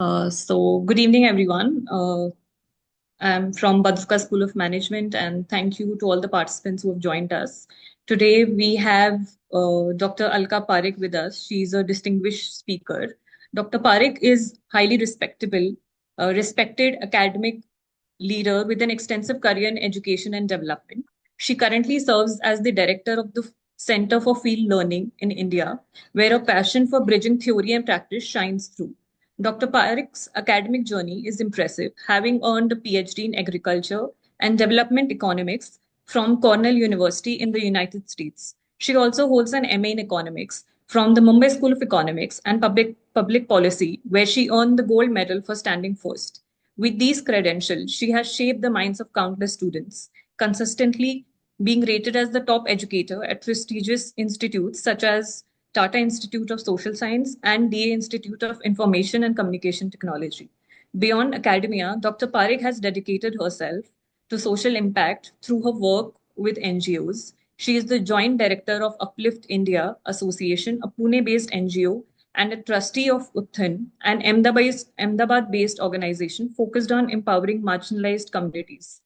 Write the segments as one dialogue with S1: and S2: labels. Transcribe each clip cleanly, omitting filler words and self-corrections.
S1: Good evening, everyone. I'm from Badruka School of Management, and thank you to all the participants who have joined us. Today, we have Dr. Alka Parekh with us. She's a distinguished speaker. Dr. Parekh is highly respected academic leader with an extensive career in education and development. She currently serves as the director of the Center for Field Learning in India, where a passion for bridging theory and practice shines through. Dr. Parekh's academic journey is impressive, having earned a PhD in agriculture and development economics from Cornell University in the United States. She also holds an MA in economics from the Mumbai School of Economics and Public Policy, where she earned the gold medal for standing first. With these credentials, she has shaped the minds of countless students, consistently being rated as the top educator at prestigious institutes such as Tata Institute of Social Science and DA Institute of Information and Communication Technology. Beyond academia, Dr. Parekh has dedicated herself to social impact through her work with NGOs. She is the joint director of Uplift India Association, a Pune based NGO, and a trustee of Utthan, an Ahmedabad based organization focused on empowering marginalized communities.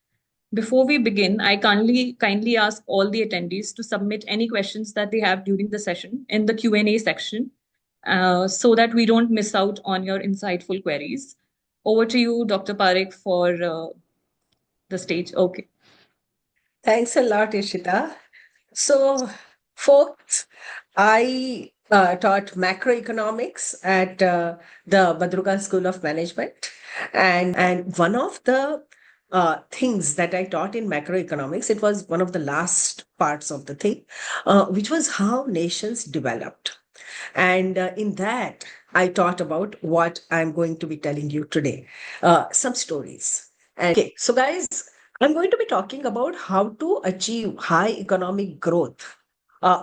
S1: Before we begin, I kindly ask all the attendees to submit any questions that they have during the session in the Q&A section so that we don't miss out on your insightful queries. Over to you, Dr. Parekh, for the stage. Okay.
S2: Thanks a lot, Ishita. So, folks, I taught macroeconomics at the Badruka School of Management. And one of the things that I taught in macroeconomics, it was one of the last parts of the thing, which was how nations developed. And in that, I taught about what I'm going to be telling you today, some stories. And okay, so guys, I'm going to be talking about how to achieve high economic growth,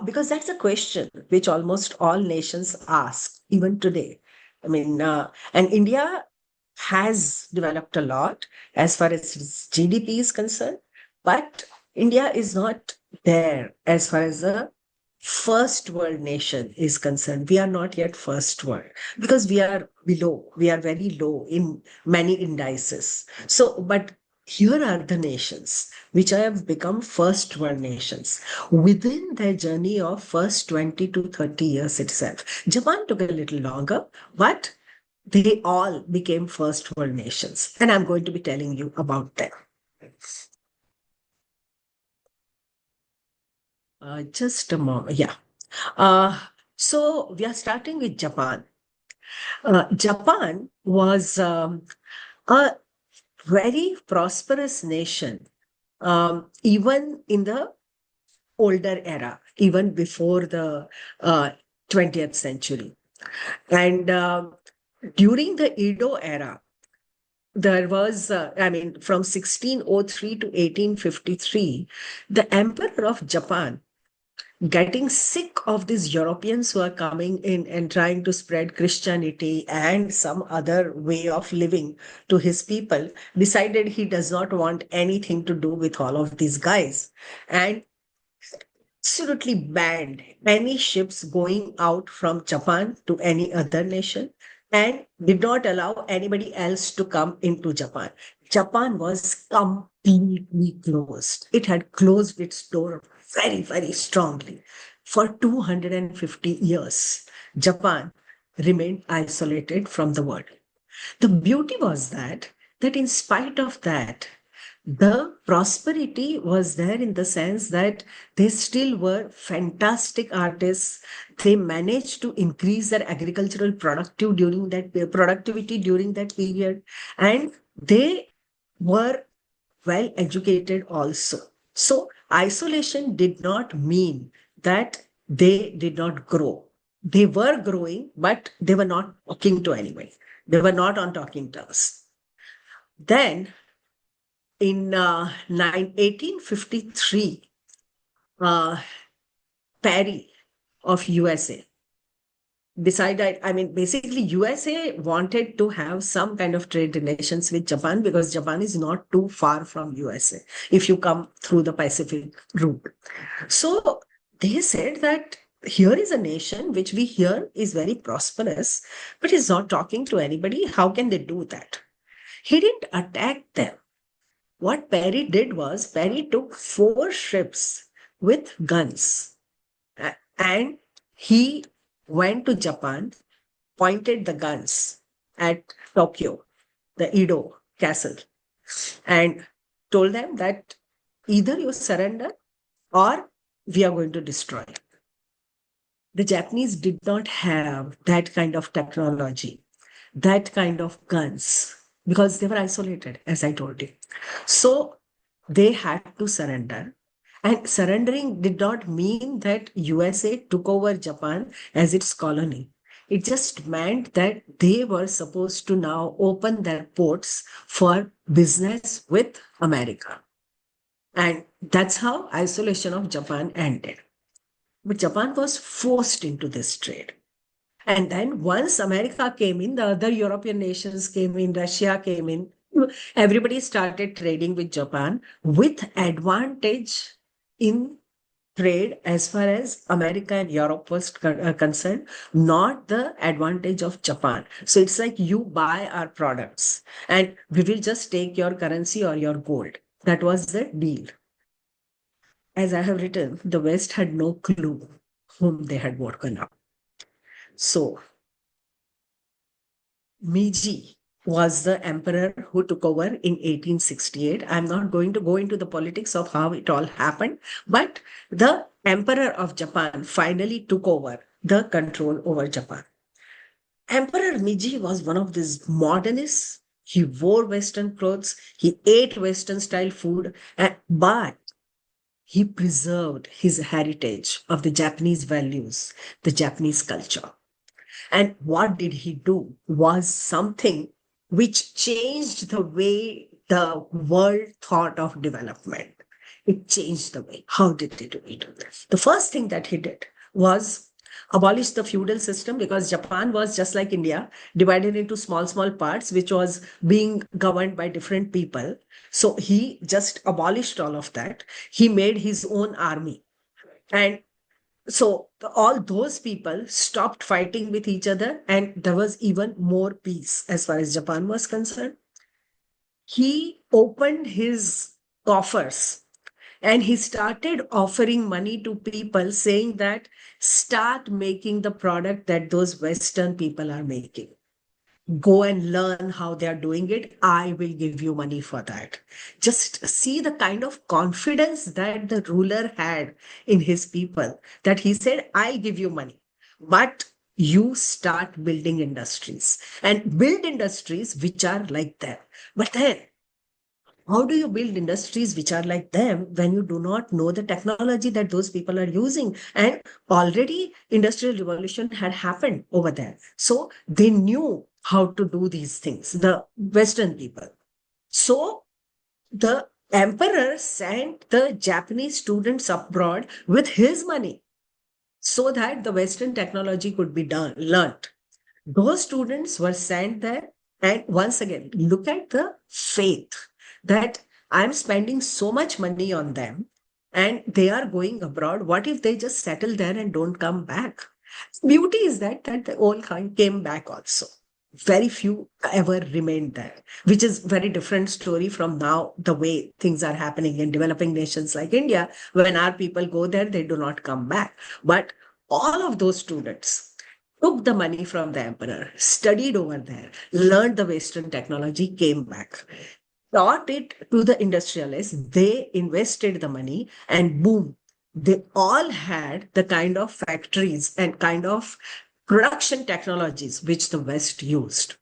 S2: because that's a question which almost all nations ask even today. And India has developed a lot as far as its GDP is concerned, but India is not there as far as a first world nation is concerned. We are not yet first world because we are below, we are very low in many indices. So, but here are the nations which have become first world nations within their journey of first 20 to 30 years itself. Japan took a little longer, but they all became first world nations. And I'm going to be telling you about them. Just a moment. Yeah. So we are starting with Japan. Japan was a very prosperous nation, even in the older era, even before the 20th century. And during the Edo era, there was, from 1603 to 1853, the Emperor of Japan, getting sick of these Europeans who are coming in and trying to spread Christianity and some other way of living to his people, decided he does not want anything to do with all of these guys and absolutely banned any ships going out from Japan to any other nation and did not allow anybody else to come into Japan. Japan was completely closed. It had closed its door very, very strongly. For 250 years, Japan remained isolated from the world. The beauty was that in spite of that, the prosperity was there in the sense that they still were fantastic artists. They managed to increase their agricultural productivity during that period, and they were well educated also. So isolation did not mean that they did not grow. They were growing, but they were not talking to anybody. They were not on talking terms. Then in 1853, Perry of USA decided, basically USA wanted to have some kind of trade relations with Japan because Japan is not too far from USA if you come through the Pacific route. So they said that here is a nation which we hear is very prosperous, but is not talking to anybody. How can they do that? He didn't attack them. What Perry did was Perry took 4 ships with guns, and he went to Japan, pointed the guns at Tokyo, the Edo castle, and told them that either you surrender or we are going to destroy. The Japanese did not have that kind of technology, that kind of guns, because they were isolated, as I told you. So they had to surrender. And surrendering did not mean that USA took over Japan as its colony. It just meant that they were supposed to now open their ports for business with America. And that's how isolation of Japan ended. But Japan was forced into this trade. And then once America came in, the other European nations came in, Russia came in, everybody started trading with Japan with advantage in trade as far as America and Europe was concerned, not the advantage of Japan. So it's like you buy our products and we will just take your currency or your gold. That was the deal. As I have written, the West had no clue whom they had woken up. So Meiji was the emperor who took over in 1868. I'm not going to go into the politics of how it all happened, but the emperor of Japan finally took over the control over Japan. Emperor Meiji was one of these modernists. He wore Western clothes, he ate Western style food, but he preserved his heritage of the Japanese values, the Japanese culture. And what did he do was something which changed the way the world thought of development. It changed the way. How did he do it? The first thing that he did was abolish the feudal system, because Japan was just like India, divided into small, small parts, which was being governed by different people. So he just abolished all of that. He made his own army. And so all those people stopped fighting with each other, and there was even more peace as far as Japan was concerned. He opened his coffers and he started offering money to people, saying that start making the product that those Western people are making. Go and learn how they are doing it. I will give you money for that. Just see the kind of confidence that the ruler had in his people, that he said, I'll give you money, but you start building industries and build industries which are like that. But then how do you build industries which are like them when you do not know the technology that those people are using? And already industrial revolution had happened over there. So they knew how to do these things, the Western people. So the emperor sent the Japanese students abroad with his money so that the Western technology could be done, learned. Those students were sent there. And once again, look at the faith that I'm spending so much money on them and they are going abroad. What if they just settle there and don't come back? Beauty is that they all came back also. Very few ever remained there, which is very different story from now, the way things are happening in developing nations like India. When our people go there, they do not come back. But all of those students took the money from the emperor, studied over there, learned the Western technology, came back, taught it to the industrialists. They invested the money, and boom, they all had the kind of factories and kind of production technologies which the West used.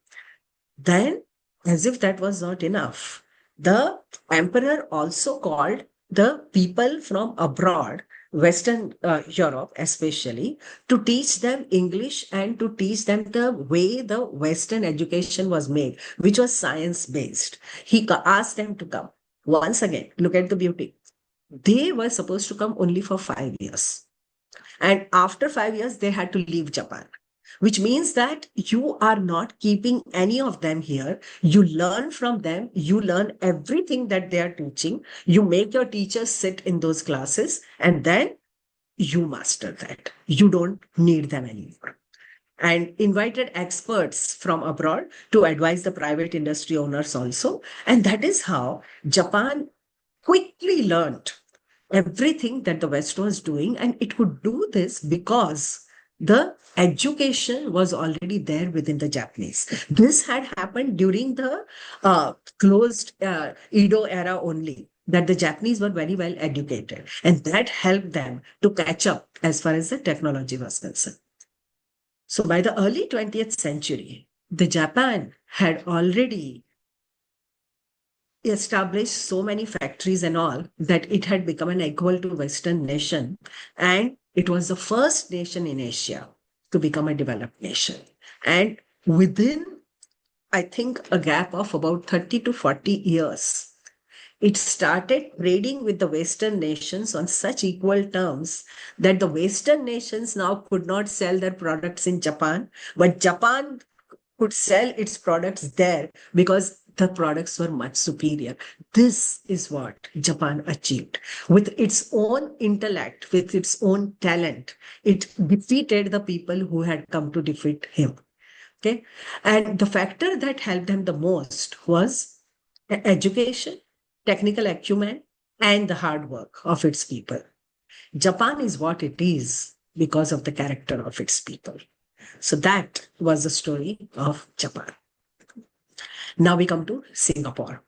S2: Then, as if that was not enough, the emperor also called the people from abroad, Western Europe especially, to teach them English and to teach them the way the Western education was made, which was science based. He asked them to come. Once again, look at the beauty. They were supposed to come only for 5 years. And after 5 years, they had to leave Japan, which means that you are not keeping any of them here. You learn from them. You learn everything that they are teaching. You make your teachers sit in those classes, and then you master that. You don't need them anymore. And invited experts from abroad to advise the private industry owners also. And that is how Japan quickly learned everything that the West was doing. And it could do this because the education was already there within the Japanese. This had happened during the closed Edo era only, that the Japanese were very well educated. And that helped them to catch up as far as the technology was concerned. So by the early 20th century, the Japan had already established so many factories and all that it had become an equal to Western nation. And it was the first nation in Asia to become a developed nation. And within, I think, a gap of about 30 to 40 years, it started trading with the Western nations on such equal terms that the Western nations now could not sell their products in Japan, but Japan could sell its products there because the products were much superior. This is what Japan achieved. With its own intellect, with its own talent, it defeated the people who had come to defeat him. Okay. And the factor that helped them the most was education, technical acumen, and the hard work of its people. Japan is what it is because of the character of its people. So that was the story of Japan. Now we come to Singapore.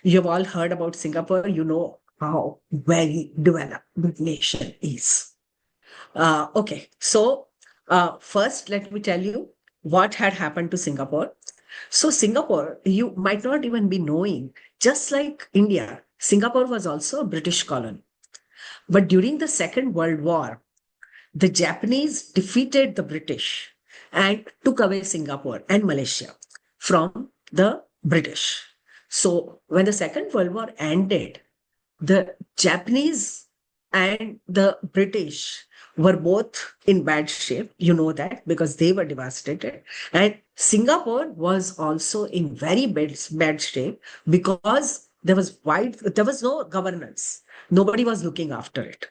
S2: You've all heard about Singapore. You know how very developed the nation is. Okay, so first let me tell you what had happened to Singapore. So Singapore, you might not even be knowing, just like India, Singapore was also a British colony. But during the Second World War, the Japanese defeated the British and took away Singapore and Malaysia from the British. So when the Second World War ended, the Japanese and the British were both in bad shape. You know that because they were devastated. And Singapore was also in very bad shape because there was no governance. Nobody was looking after it.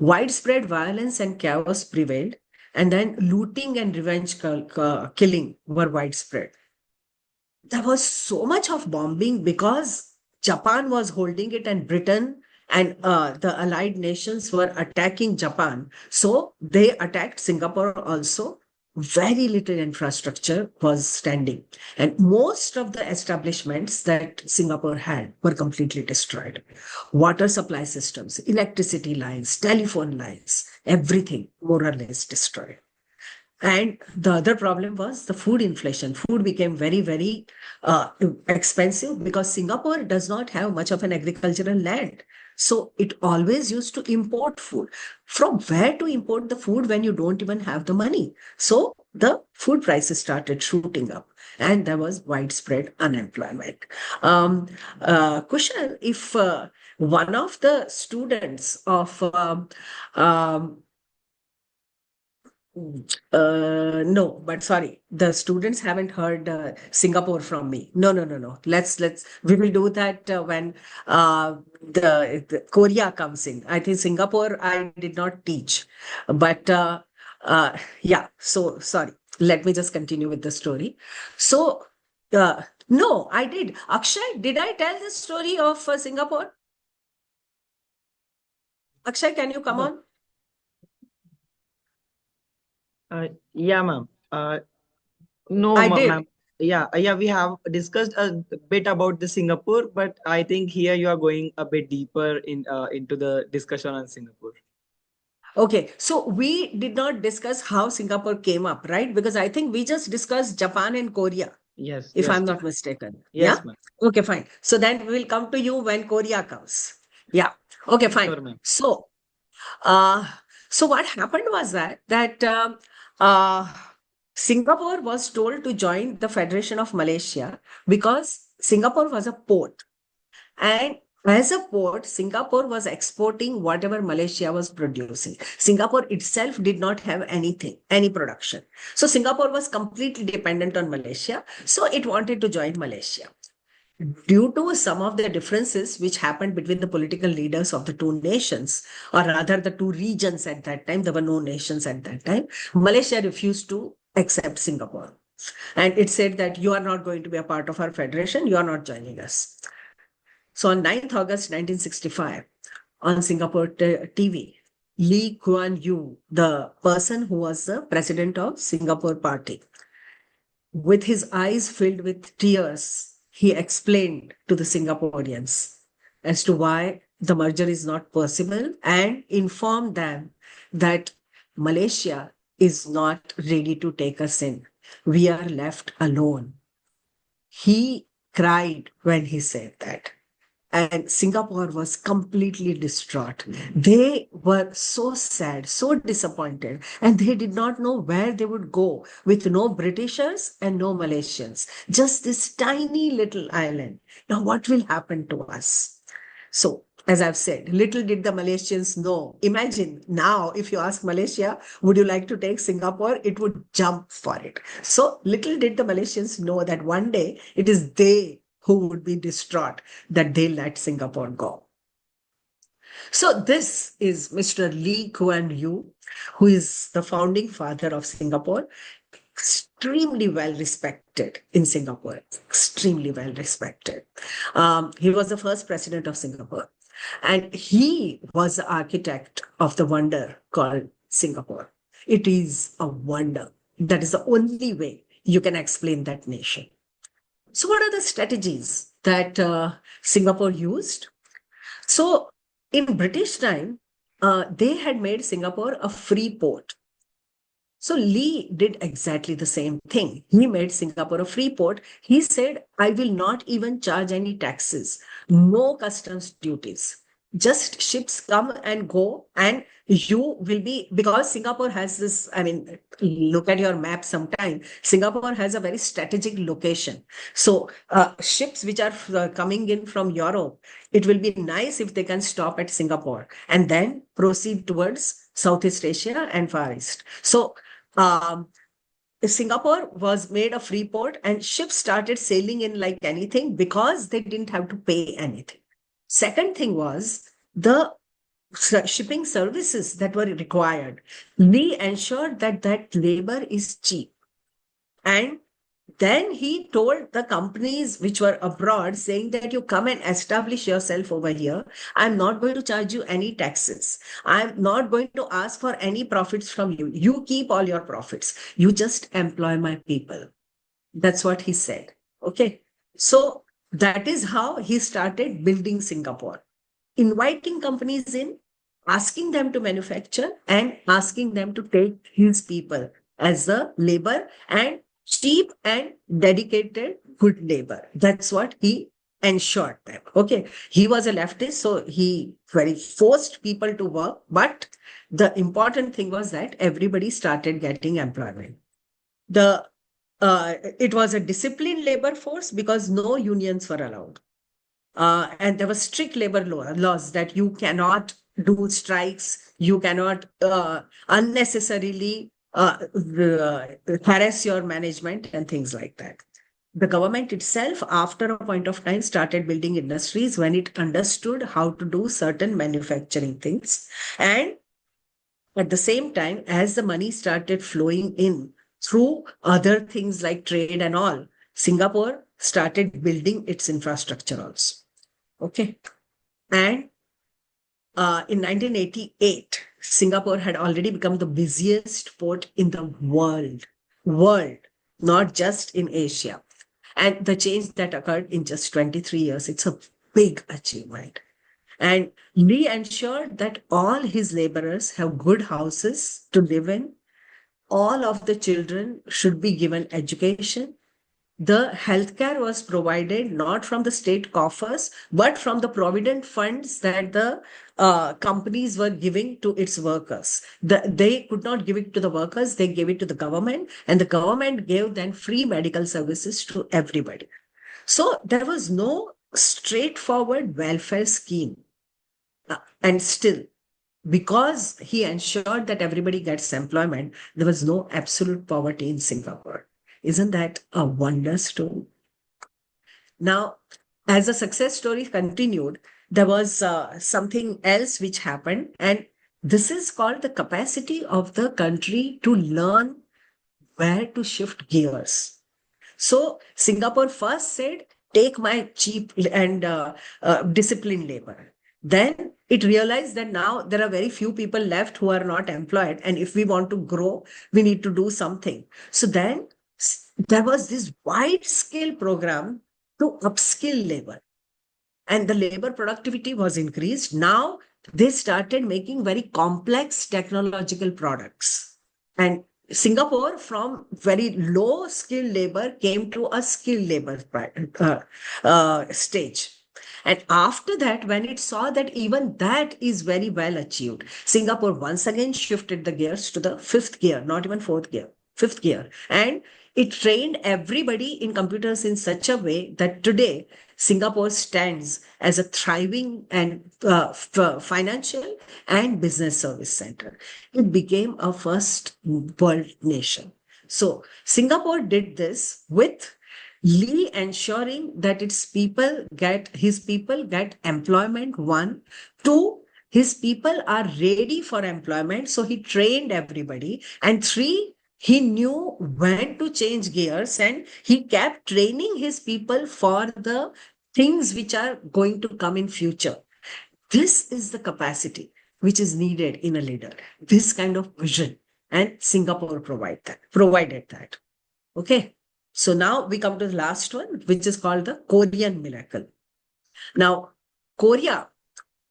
S2: Widespread violence and chaos prevailed, and then looting and revenge killing were widespread. There was so much of bombing because Japan was holding it and Britain and the allied nations were attacking Japan. So they attacked Singapore also. Very little infrastructure was standing. And most of the establishments that Singapore had were completely destroyed. Water supply systems, electricity lines, telephone lines, everything more or less destroyed. And the other problem was the food inflation. Food became very, very expensive because Singapore does not have much of an agricultural land. So it always used to import food. From where to import the food when you don't even have the money? So the food prices started shooting up and there was widespread unemployment. Kushal, if one of the students of no, but sorry, the students haven't heard Singapore from me. No, no, no, no. We will do that when the Korea comes in. I think Singapore I did not teach, but yeah. So sorry. Let me just continue with the story. So no, I did. Akshay, did I tell the story of Singapore? Akshay, can you come
S3: No,
S2: on?
S3: yeah, ma'am. No,
S2: I did.
S3: ma'am. Yeah, we have discussed a bit about the Singapore, but I think here you are going a bit deeper into the discussion on Singapore.
S2: Okay, so we did not discuss how Singapore came up, right? Because I think we just discussed Japan and Korea,
S3: Yes,
S2: if
S3: yes,
S2: I'm not mistaken. Yeah?
S3: yes, ma'am.
S2: Okay, fine. So then we will come to you when Korea comes. Yeah. Okay, fine.
S3: Sure, ma'am.
S2: Uh, so what happened was that uh, Singapore was told to join the Federation of Malaysia because Singapore was a port. And as a port, Singapore was exporting whatever Malaysia was producing. Singapore itself did not have anything, any production. So Singapore was completely dependent on Malaysia. So it wanted to join Malaysia. due to some of the differences which happened between the political leaders of the two nations, or rather the two regions at that time, there were no nations at that time, Malaysia refused to accept Singapore. And it said that you are not going to be a part of our federation, you are not joining us. So on 9th August 1965, on Singapore TV, Lee Kuan Yew, the person who was the president of Singapore Party, with his eyes filled with tears, he explained to the Singaporeans as to why the merger is not possible and informed them that Malaysia is not ready to take us in. We are left alone. He cried when he said that. And Singapore was completely distraught. They were so sad, so disappointed, and they did not know where they would go with no Britishers and no Malaysians. Just this tiny little island. Now, what will happen to us? So, as I've said, little did the Malaysians know. Imagine now, if you ask Malaysia, would you like to take Singapore? It would jump for it. So, little did the Malaysians know that one day it is they who would be distraught that they let Singapore go. So, this is Mr. Lee Kuan Yew, who is the founding father of Singapore, extremely well respected in Singapore, extremely well respected. He was the first president of Singapore, and he was the architect of the wonder called Singapore. It is a wonder. That is the only way you can explain that nation. So, what are the strategies that Singapore used? So, in British time, they had made Singapore a free port. So Lee did exactly the same thing. He made Singapore a free port. He said, I will not even charge any taxes, no customs duties. Just ships come and go, and you will be, because Singapore has this, I mean, look at your map sometime. Singapore has a very strategic location. So ships which are coming in from Europe, it will be nice if they can stop at Singapore and then proceed towards Southeast Asia and Far East. So um, Singapore was made a free port and ships started sailing in like anything because they didn't have to pay anything. Second thing was the shipping services that were required. Lee ensured that that labor is cheap. And then he told the companies which were abroad, saying that you come and establish yourself over here. I'm not going to charge you any taxes. I'm not going to ask for any profits from you. You keep all your profits. You just employ my people. That's what he said. Okay. So that is how he started building Singapore, inviting companies in, asking them to manufacture, and asking them to take his people as the labor, and cheap and dedicated good labor. That's what he ensured them. Okay. He was a leftist, so he very forced people to work. But the important thing was that everybody started getting employment. It was a disciplined labor force because no unions were allowed. And there were strict labor laws that you cannot do strikes, you cannot unnecessarily harass your management and things like that. The government itself, after a point of time, started building industries when it understood how to do certain manufacturing things. And at the same time, as the money started flowing in through other things like trade and all, Singapore started building its infrastructure also. Okay. And in 1988, Singapore had already become the busiest port in the world, not just in Asia. And the change that occurred in just 23 years, it's a big achievement. And Lee ensured that all his laborers have good houses to live in. All of the children should be given education. The healthcare was provided not from the state coffers, but from the provident funds that the companies were giving to its workers. They could not give it to the workers, they gave it to the government, and the government gave then free medical services to everybody. So there was no straightforward welfare scheme. And still, because he ensured that everybody gets employment, there was no absolute poverty in Singapore. Isn't that a wonder story? Now, as the success story continued, there was something else which happened. And this is called the capacity of the country to learn where to shift gears. So Singapore first said, take my cheap and disciplined labor. Then it realized that now there are very few people left who are not employed. And if we want to grow, we need to do something. So then there was this wide scale program to upskill labor, and the labor productivity was increased. Now they started making very complex technological products. And Singapore, from very low skilled labor, came to a skilled labor stage. And after that, when it saw that even that is very well achieved, Singapore once again shifted the gears to the fifth gear, not even fourth gear, fifth gear. And it trained everybody in computers in such a way that today Singapore stands as a thriving and financial and business service center. It became a first world nation. So Singapore did this with Lee ensuring that his people get employment. One, two, his people are ready for employment. So he trained everybody. And three, he knew when to change gears, and he kept training his people for the things which are going to come in future. This is the capacity which is needed in a leader, this kind of vision. And Singapore provided that. Okay. So now we come to the last one, which is called the Korean miracle. Now, Korea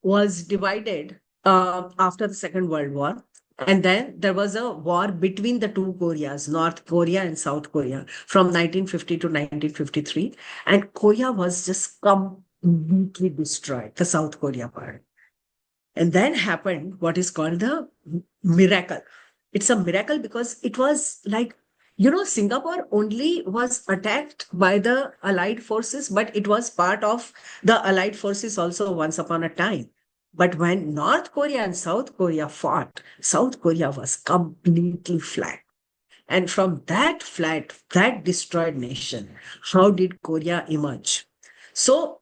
S2: was divided after the Second World War. And then there was a war between the two Koreas, North Korea and South Korea, from 1950 to 1953. And Korea was just completely destroyed, the South Korea part. And then happened what is called the miracle. It's a miracle because it was like, Singapore only was attacked by the Allied forces, but it was part of the Allied forces also once upon a time. But when North Korea and South Korea fought, South Korea was completely flat. And from that destroyed nation, how did Korea emerge? So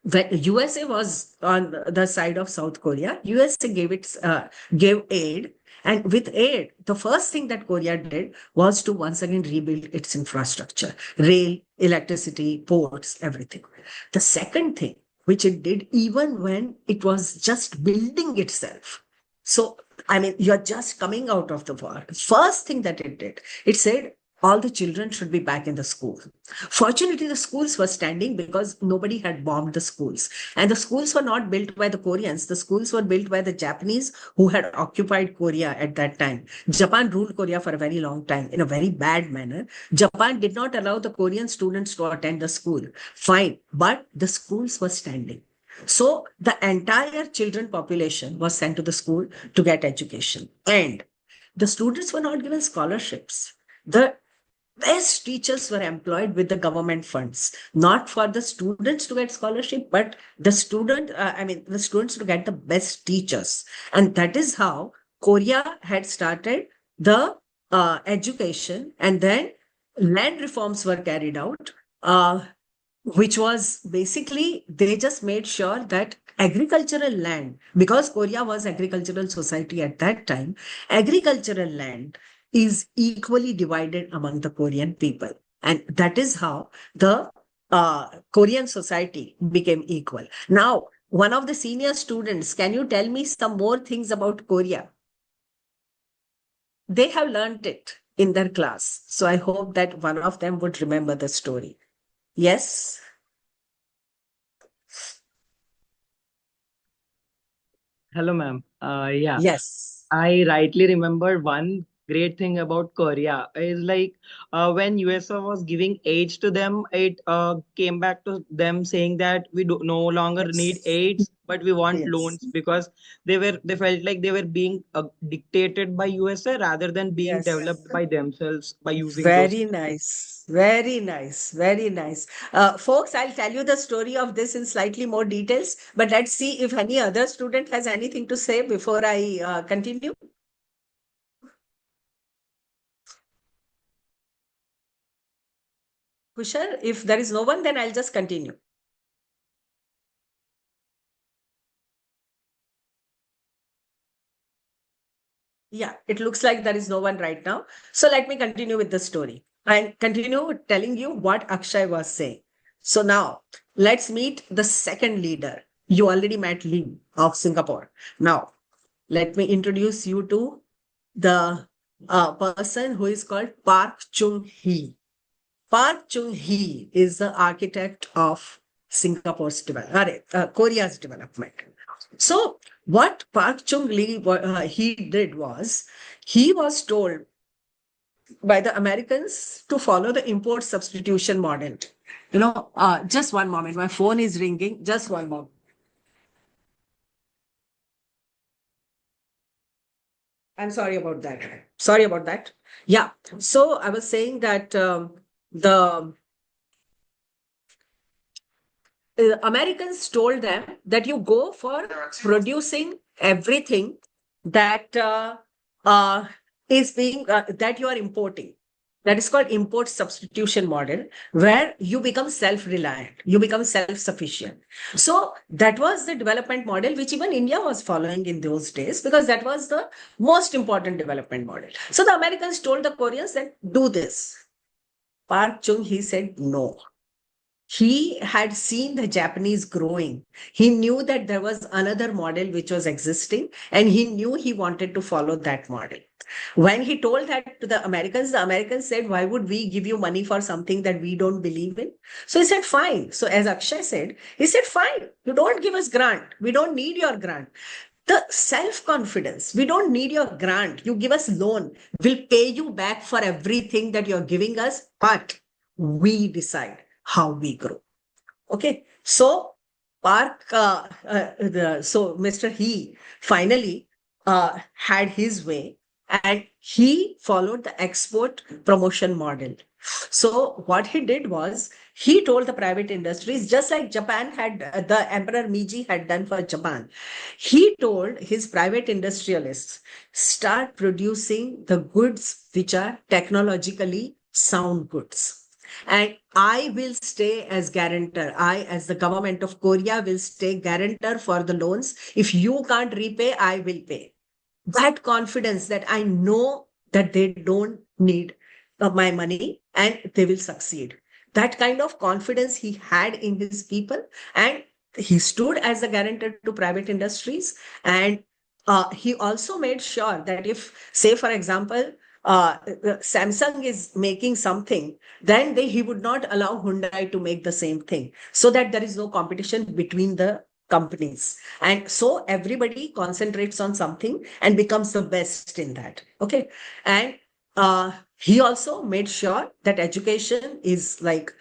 S2: when USA was on the side of South Korea, USA gave aid, and with aid, the first thing that Korea did was to once again rebuild its infrastructure, rail, electricity, ports, everything. The second thing which it did, even when it was just building itself. So, I mean, you're just coming out of the war. First thing that it did, it said all the children should be back in the school. Fortunately, the schools were standing because nobody had bombed the schools. And the schools were not built by the Koreans. The schools were built by the Japanese who had occupied Korea at that time. Japan ruled Korea for a very long time in a very bad manner. Japan did not allow the Korean students to attend the school. Fine. But the schools were standing. So the entire children population was sent to the school to get education. And the students were not given scholarships. The best teachers were employed with the government funds, not for the students to get scholarship, but the students to get the best teachers. And that is how Korea had started the education. And then land reforms were carried out, which was basically they just made sure that agricultural land, because Korea was agricultural society at that time, agricultural land is equally divided among the Korean people. And that is how the Korean society became equal. Now, one of the senior students, can you tell me some more things about Korea? They have learned it in their class. So I hope that one of them would remember the story. Yes?
S3: Hello, ma'am. Yeah,
S2: Yes.
S3: I rightly remember one great thing about Korea is like when USA was giving aids to them, it came back to them saying that we do no longer need
S2: Yes.
S3: aids, but we want
S2: Yes.
S3: loans because they felt like they were being dictated by USA rather than being
S2: Yes.
S3: developed by themselves by using those.
S2: Very nice. Very nice. Very nice. Folks, I'll tell you the story of this in slightly more details, but let's see if any other student has anything to say before I continue. Kushal, if there is no one, then I'll just continue. Yeah, it looks like there is no one right now. So let me continue with the story and continue telling you what Akshay was saying. So now let's meet the second leader. You already met Lee of Singapore. Now let me introduce you to the person who is called Park Chung Hee. Park Chung Hee is the architect of Korea's development. So what Park Chung Lee he did was he was told by the Americans to follow the import substitution model. Just one moment. My phone is ringing. Just one moment. I'm sorry about that. Sorry about that. Yeah. So I was saying that the Americans told them that you go for producing everything that uh, is being that you are importing. That is called import substitution model, where you become self-reliant, you become self-sufficient. So that was the development model which even India was following in those days, because that was the most important development model. So the Americans told the Koreans that do this. Park Chung he said no. He had seen the Japanese growing. He knew that there was another model which was existing, and he knew he wanted to follow that model. When he told that to the Americans said, "Why would we give you money for something that we don't believe in?" So he said, "Fine." So, as Akshay said, he said, "Fine, you don't give us grant. We don't need your grant." The self confidence, we don't need your grant. You give us loan. We'll pay you back for everything that you're giving us, but we decide how we grow. Okay. So so Mr. He finally had his way, and he followed the export promotion model. So what he did was he told the private industries, just like Japan had, the Emperor Meiji had done for Japan. He told his private industrialists, start producing the goods which are technologically sound goods. And I will stay as guarantor. I, as the government of Korea, will stay guarantor for the loans. If you can't repay, I will pay. That confidence that I know that they don't need my money and they will succeed. That kind of confidence he had in his people, and he stood as a guarantor to private industries. And he also made sure that if, say, for example, Samsung is making something, then he would not allow Hyundai to make the same thing, so that there is no competition between the companies. And so everybody concentrates on something and becomes the best in that. Okay. And he also made sure that education is like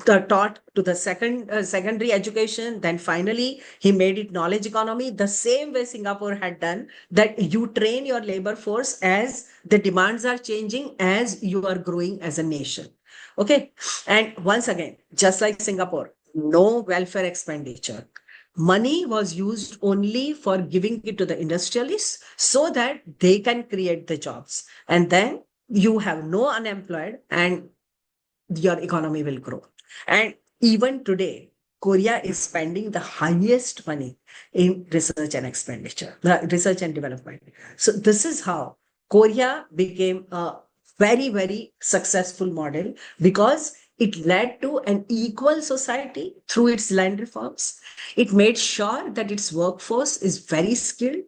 S2: taught to the secondary education. Then finally, he made it knowledge economy, the same way Singapore had done, that you train your labor force as the demands are changing, as you are growing as a nation. Okay. And once again, just like Singapore, no welfare expenditure. Money was used only for giving it to the industrialists so that they can create the jobs. And then you have no unemployed and your economy will grow. And even today, Korea is spending the highest money in research and expenditure, the research and development. So this is how Korea became a very, very successful model, because it led to an equal society through its land reforms. It made sure that its workforce is very skilled.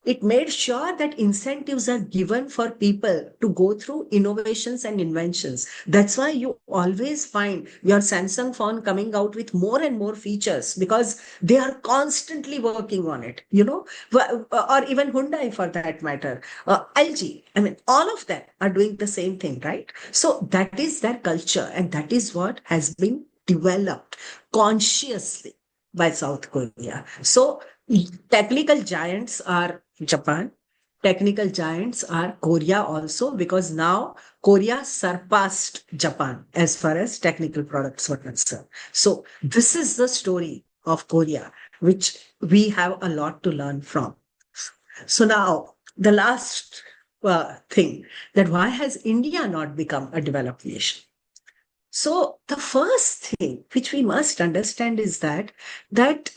S2: It made sure that incentives are given for people to go through innovations and inventions. That's why you always find your Samsung phone coming out with more and more features, because they are constantly working on it, or even Hyundai for that matter, LG. I mean, all of them are doing the same thing, right? So that is their culture, and that is what has been developed consciously by South Korea. So technical giants are Japan. Technical giants are Korea also, because now Korea surpassed Japan as far as technical products were concerned. So this is the story of Korea, which we have a lot to learn from. So now the last thing, that why has India not become a developed nation? So the first thing which we must understand is that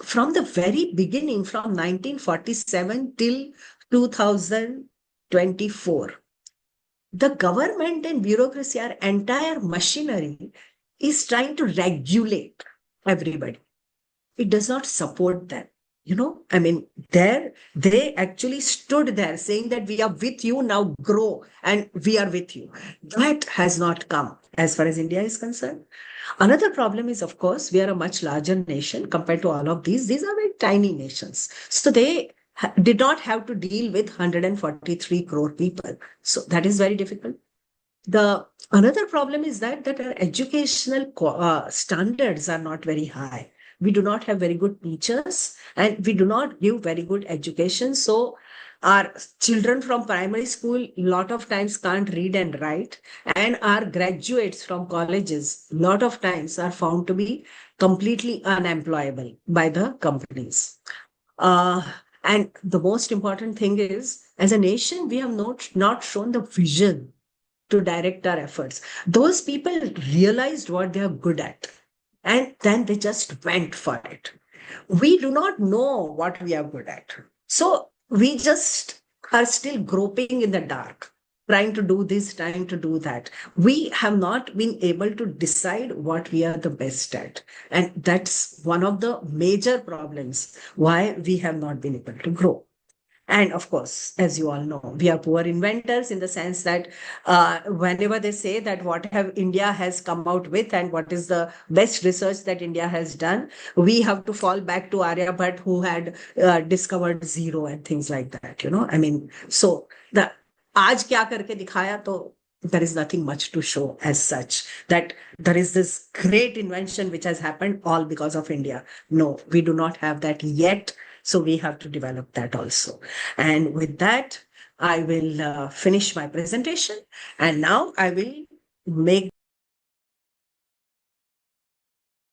S2: from the very beginning, from 1947 till 2024, the government and bureaucracy, our entire machinery is trying to regulate everybody. It does not support them. I mean, there they actually stood there saying that we are with you, now grow, and we are with you. That has not come as far as India is concerned. Another problem is, of course, we are a much larger nation compared to all of these. These are very tiny nations. So they did not have to deal with 143 crore people. So that is very difficult. The another problem is that our educational standards are not very high. We do not have very good teachers, and we do not give very good education. So our children from primary school lot of times can't read and write, and our graduates from colleges lot of times are found to be completely unemployable by the companies. uh, and the most important thing is, as a nation, we have not shown the vision to direct our efforts. Those people realized what they are good at, and then they just went for it. We do not know what we are good at. So we just are still groping in the dark, trying to do this, trying to do that. We have not been able to decide what we are the best at. And that's one of the major problems why we have not been able to grow. And of course, as you all know, we are poor inventors in the sense that whenever they say that what have India has come out with and what is the best research that India has done, we have to fall back to Aryabhat, who had discovered zero and things like that. I mean, so the आज क्या करके दिखाया तो there is nothing much to show as such that there is this great invention which has happened all because of India. No, we do not have that yet. So we have to develop that also. And with that, I will finish my presentation. And now I will make